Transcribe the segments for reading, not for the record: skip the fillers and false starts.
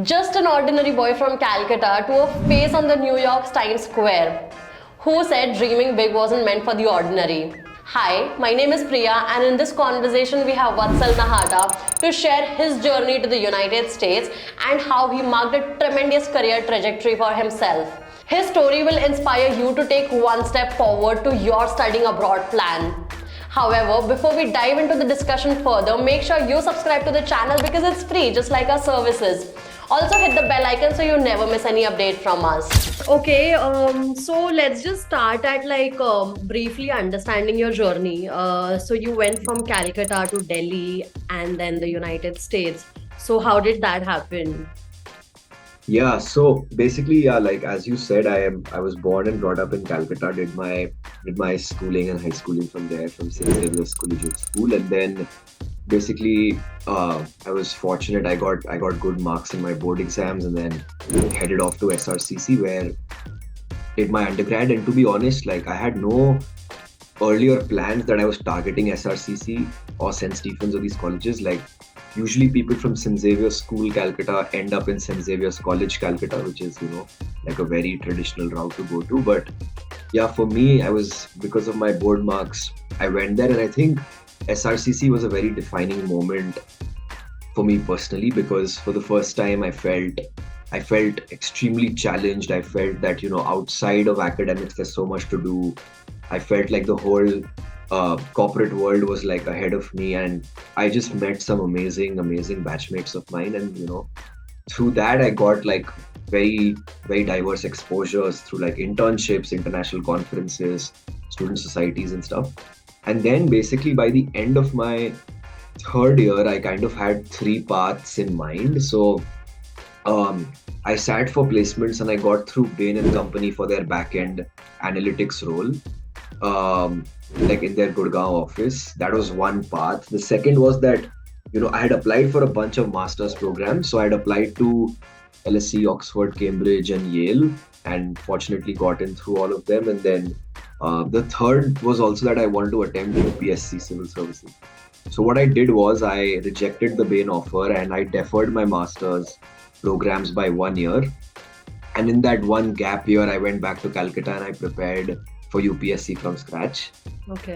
Just an ordinary boy from Calcutta to a face on the New York Times Square. Who said dreaming big wasn't meant for the ordinary? Hi, my name is Priya, and in this conversation, we have Vatsal Nahata to share his journey to the United States and how he marked a tremendous career trajectory for himself. His story will inspire you to take one step forward to your studying abroad plan. However, before we dive into the discussion further, make sure you subscribe to the channel because it's free, just like our services. Also hit the bell icon so you never miss any update from us. Okay, so let's just start at briefly understanding your journey. So you went from Calcutta to Delhi and then the United States. So how did that happen? Yeah, so basically, yeah, like as you said, I was born and brought up in Calcutta, did my schooling and high schooling from there, from St. Xavier's Collegiate School, and then basically I was fortunate. I got good marks in my board exams, and then headed off to SRCC where did my undergrad. And to be honest, like I had no earlier plans that I was targeting SRCC or St. Stephen's or these colleges. Like usually people from St. Xavier's School, Calcutta end up in St. Xavier's College, Calcutta, which is, like a very traditional route to go to. But yeah, for me, because of my board marks, I went there. And I think SRCC was a very defining moment for me personally, because for the first time I felt extremely challenged. I felt that, outside of academics, there's so much to do. I felt like the whole corporate world was like ahead of me, and I just met some amazing batchmates of mine. And, through that, I got like very, very diverse exposures through like internships, international conferences, student societies and stuff. And then basically by the end of my third year, I kind of had three paths in mind. So I sat for placements and I got through Bain and Company for their back-end analytics role, like in their Gurgaon office. That was one path. The second was that, I had applied for a bunch of master's programs. So I had applied to LSE, Oxford, Cambridge, and Yale, and fortunately got in through all of them. And then the third was also that I wanted to attempt UPSC civil services. So what I did was I rejected the Bain offer and I deferred my master's programs by 1 year. And in that one gap year, I went back to Calcutta and I prepared for UPSC from scratch. Okay.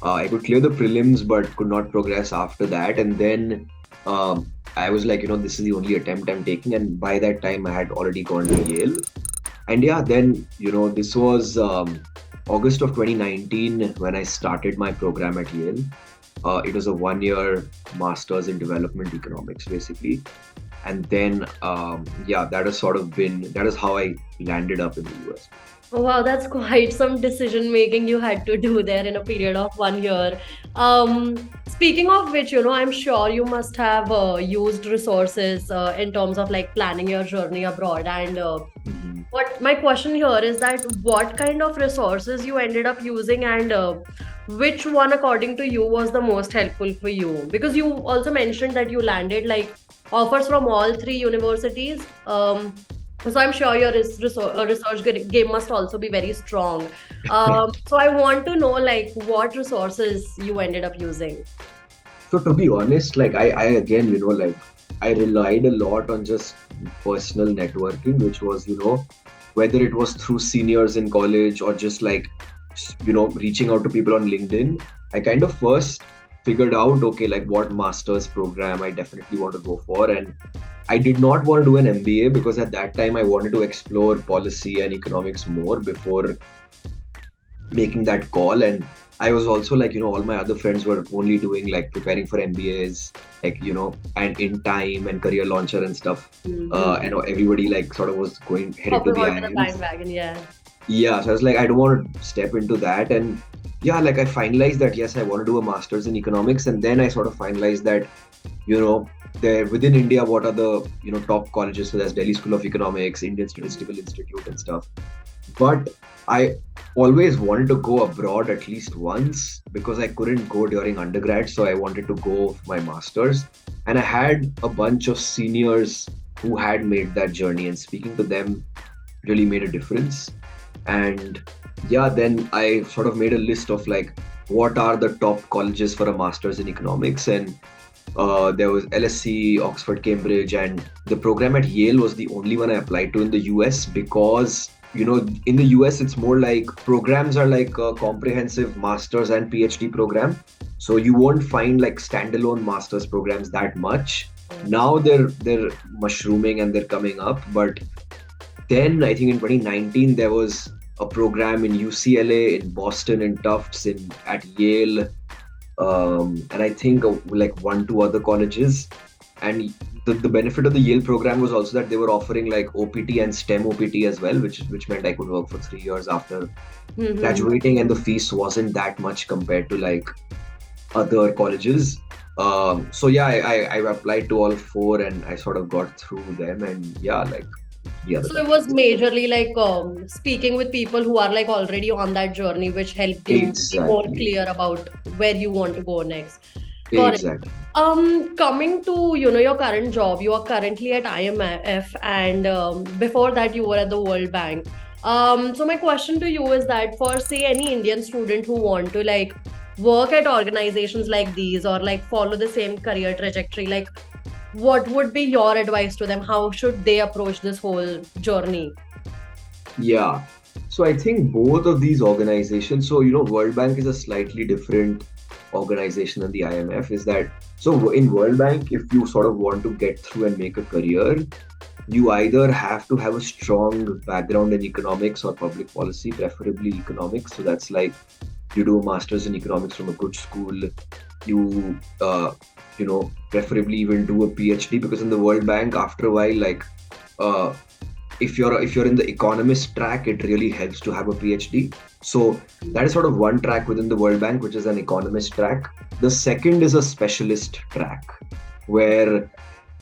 I could clear the prelims, but could not progress after that. And then I was like, this is the only attempt I'm taking. And by that time, I had already gone to Yale. And yeah, then, this was August of 2019 when I started my program at Yale. It was a 1 year master's in development economics, basically. And then, that is how I landed up in the US. Oh, wow, that's quite some decision making you had to do there in a period of 1 year. Speaking of which, I'm sure you must have used resources in terms of like planning your journey abroad. And Mhm. what my question here is that what kind of resources you ended up using, and which one, according to you, was the most helpful for you? Because you also mentioned that you landed like offers from all three universities. So I'm sure your research game must also be very strong. So I want to know like what resources you ended up using. So to be honest, like I again, like I relied a lot on just personal networking, which was, whether it was through seniors in college or just like, reaching out to people on LinkedIn. I kind of first figured out, okay, like what master's program I definitely want to go for. And I did not want to do an MBA because at that time I wanted to explore policy and economics more before making that call. And I was also like, all my other friends were only doing like preparing for MBAs, like, and in time and career launcher and stuff. Mm-hmm. And everybody like sort of was going headed to Hopping the onto the IIMs. bandwagon, yeah. Yeah, so I was like, I don't want to step into that. And yeah, like I finalized that, yes, I want to do a master's in economics. And then I sort of finalized that, there within India, what are the, top colleges? So there's Delhi School of Economics, Indian Statistical Institute and stuff. But I always wanted to go abroad at least once because I couldn't go during undergrad. So I wanted to go for my master's. And I had a bunch of seniors who had made that journey, and speaking to them really made a difference. And yeah, then I sort of made a list of like what are the top colleges for a master's in economics. And There was LSC, Oxford, Cambridge, and the program at Yale was the only one I applied to in the US because, in the US, it's more like programs are like a comprehensive master's and PhD program. So you won't find like standalone master's programs that much. Now they're mushrooming and they're coming up, but then I think in 2019 there was a program in UCLA, in Boston, in Tufts, in at Yale, and I think like one, two other colleges. And the benefit of the Yale program was also that they were offering like OPT and STEM OPT as well, which meant I could work for 3 years after graduating, and the fees wasn't that much compared to like other colleges. So yeah, I applied to all four and I sort of got through them, and yeah, like the other So it was countries. majorly like speaking with people who are like already on that journey, which helped you be more Exactly, clear about where you want to go next. Got it. exactly. Coming to your current job, you are currently at IMF, and before that you were at the World Bank. So my question to you is that for say any Indian student who want to like work at organizations like these or like follow the same career trajectory, like what would be your advice to them? How should they approach this whole journey? Yeah. So I think both of these organizations, so World Bank is a slightly different organization than the IMF, is that so in World Bank, if you sort of want to get through and make a career, you either have to have a strong background in economics or public policy, preferably economics. So that's like you do a master's in economics from a good school, you preferably even do a PhD, because in the World Bank, after a while, like uh, if you're in the economist track, it really helps to have a PhD. So that is sort of one track within the World Bank, which is an economist track. The second is a specialist track, where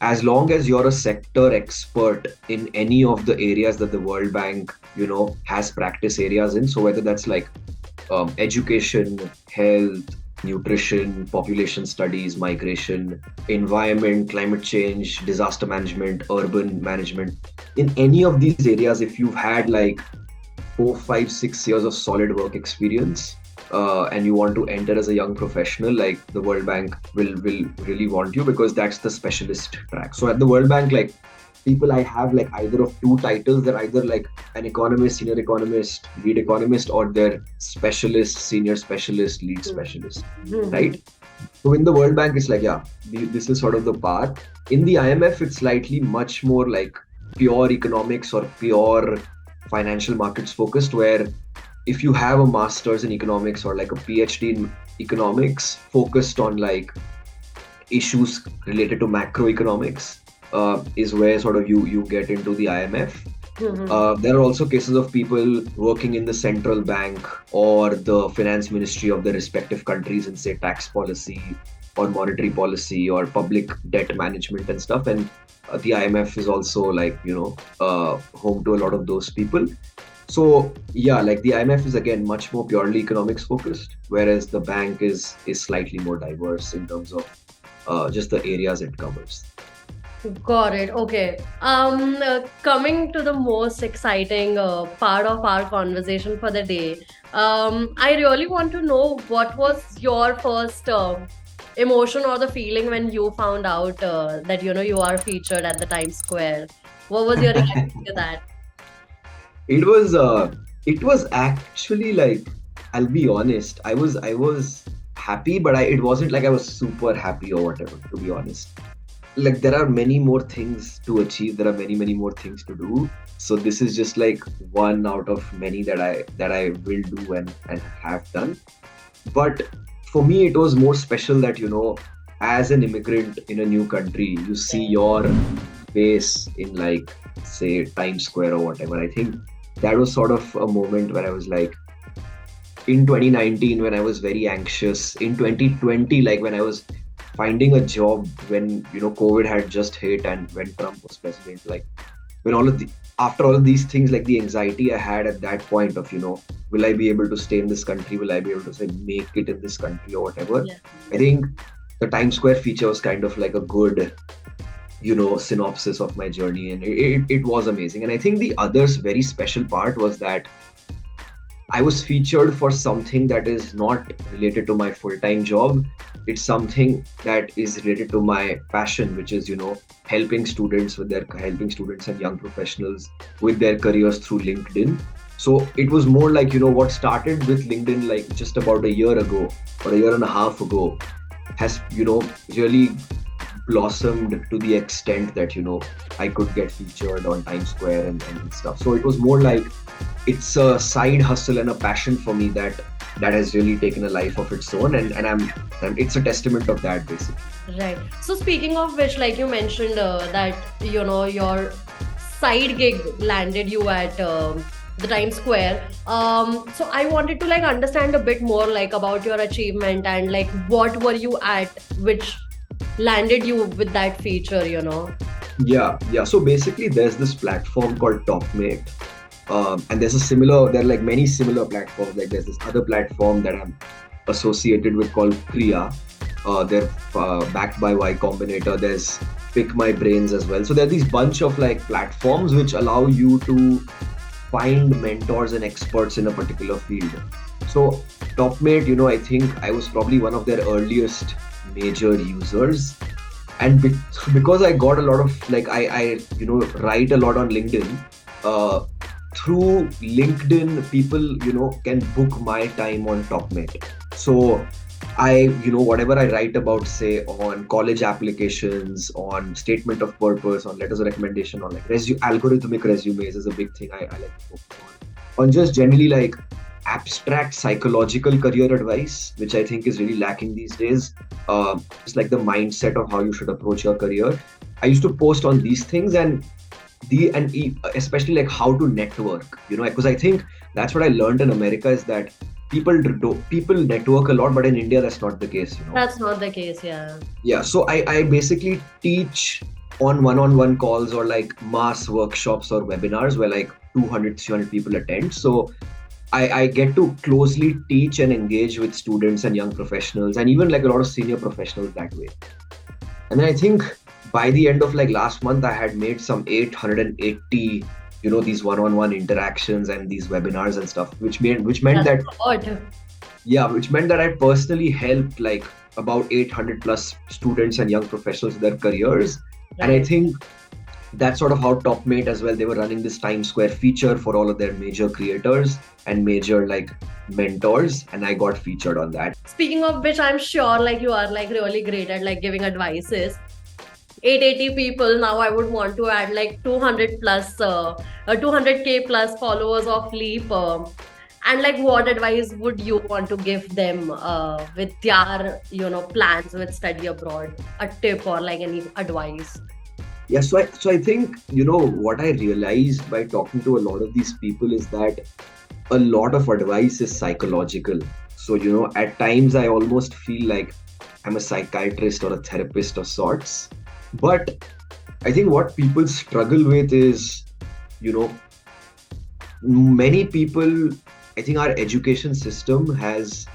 as long as you're a sector expert in any of the areas that the World Bank, has practice areas in. So whether that's like education, health, nutrition, population studies, migration, environment, climate change, disaster management, urban management. In any of these areas, if you've had like 4, 5, 6 years of solid work experience, and you want to enter as a young professional, like the World Bank will really want you, because that's the specialist track. So at the World Bank, like people I have like either of two titles. They're either like an economist, senior economist, lead economist, or they're specialist, senior specialist, lead specialist, right? So in the World Bank, it's like, yeah, this is sort of the path. In the IMF, it's slightly much more like pure economics or pure financial markets focused, where if you have a master's in economics or like a PhD in economics focused on like issues related to macroeconomics, is where sort of you get into the IMF. There are also cases of people working in the central bank or the finance ministry of the respective countries in, say, tax policy or monetary policy or public debt management and stuff. And the IMF is also like, home to a lot of those people. So yeah, like the IMF is again much more purely economics focused, whereas the bank is slightly more diverse in terms of just the areas it covers. Got it. Okay. Coming to the most exciting part of our conversation for the day, I really want to know what was your first emotion or the feeling when you found out that you are featured at the Times Square. What was your reaction to that? It was actually like, I'll be honest, I was happy, but it wasn't like I was super happy or whatever, to be honest. Like there are many more things to achieve, there are many more things to do, so this is just like one out of many that I will do and have done. But for me it was more special that as an immigrant in a new country, you see your face in like, say, Times Square or whatever. I think that was sort of a moment where I was like, in 2019 when I was very anxious, in 2020 like when I was finding a job, when COVID had just hit and when Trump was president, like when after all of these things, like the anxiety I had at that point of will I be able to stay in this country, will I be able to say make it in this country or whatever. Yeah. I think the Times Square feature was kind of like a good synopsis of my journey, and it was amazing. And I think the other very special part was that I was featured for something that is not related to my full-time job. It's something that is related to my passion, which is, helping students and young professionals with their careers through LinkedIn. So it was more like, what started with LinkedIn like just about a year ago or a year and a half ago has, really blossomed to the extent that, I could get featured on Times Square and stuff. So it was more like it's a side hustle and a passion for me that has really taken a life of its own, and it's a testament of that basically. Right. So speaking of which, like you mentioned that your side gig landed you at the Times Square. So I wanted to like understand a bit more like about your achievement and like what were you at which landed you with that feature. Yeah. So basically, there's this platform called Topmate, and there are like many similar platforms. Like there's this other platform that I'm associated with called Priya. They're backed by Y Combinator. There's Pick My Brains as well. So there are these bunch of like platforms which allow you to find mentors and experts in a particular field. So Topmate, I think I was probably one of their earliest major users. And because I got a lot of like I write a lot on LinkedIn. Through LinkedIn, people can book my time on Topmate. So whatever I write about, say on college applications, on statement of purpose, on letters of recommendation, on like algorithmic resumes is a big thing I like to focus on just generally like abstract psychological career advice, which I think is really lacking these days. It's like the mindset of how you should approach your career. I used to post on these things especially like how to network, because I think that's what I learned in America is that people network a lot, but in India that's not the case. That's not the case, yeah. Yeah, so I basically teach on one-on-one calls or like mass workshops or webinars where like 200, 300 people attend. So I get to closely teach and engage with students and young professionals and even like a lot of senior professionals that way. And then I think by the end of like last month, I had made some 880, these one-on-one interactions and these webinars and stuff, which meant that I personally helped like about 800 plus students and young professionals with their careers. Right. And I think that's sort of how Topmate as well, they were running this Times Square feature for all of their major creators and major like mentors, and I got featured on that. Speaking of which, I'm sure like you are like really great at like giving advices. 880 people, now I would want to add like 200 plus 200k plus followers of Leap, and like what advice would you want to give them with their plans with study abroad, a tip or like any advice? Yeah, so I think what I realized by talking to a lot of these people is that a lot of advice is psychological. So at times I almost feel like I'm a psychiatrist or a therapist of sorts. But I think what people struggle with is, many people, I think our education system has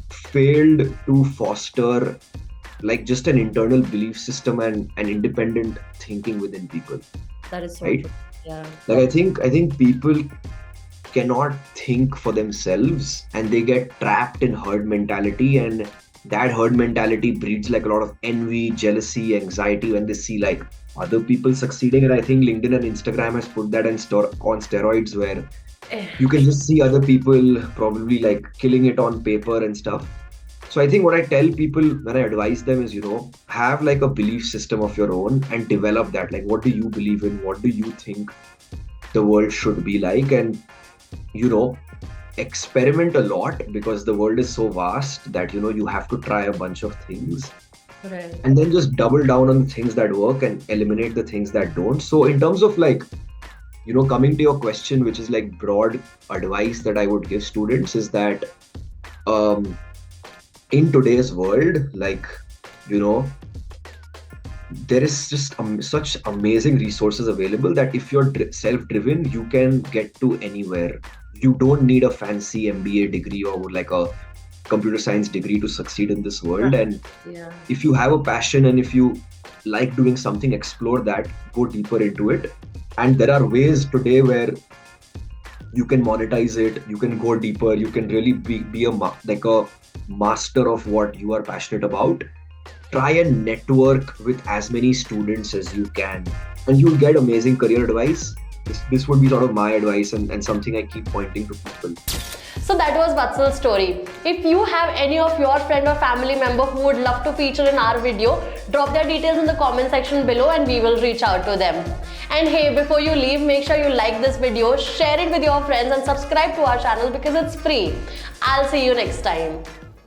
failed to foster like just an internal belief system and an independent thinking within people. That is so right? True. Yeah. Like I think people cannot think for themselves and they get trapped in herd mentality, and that herd mentality breeds like a lot of envy, jealousy, anxiety when they see like other people succeeding. And I think LinkedIn and Instagram has put that on steroids, where you can just see other people probably like killing it on paper and stuff. So I think what I tell people when I advise them is, have like a belief system of your own and develop that. Like, what do you believe in? What do you think the world should be like? And, experiment a lot, because the world is so vast that you have to try a bunch of things. Right. And then just double down on the things that work and eliminate the things that don't. So in terms of like coming to your question, which is like broad advice that I would give students, is that in today's world, like there is just such amazing resources available that if you're self-driven, you can get to anywhere. You don't need a fancy MBA degree or like a computer science degree to succeed in this world. And if you have a passion and if you like doing something, explore that, go deeper into it. And there are ways today where you can monetize it, you can go deeper, you can really be like a master of what you are passionate about. Try and network with as many students as you can, and you'll get amazing career advice. This would be sort of my advice, and something I keep pointing to people. So that was Vatsal's story. If you have any of your friend or family member who would love to feature in our video, drop their details in the comment section below and we will reach out to them. And hey, before you leave, make sure you like this video, share it with your friends and subscribe to our channel because it's free. I'll see you next time.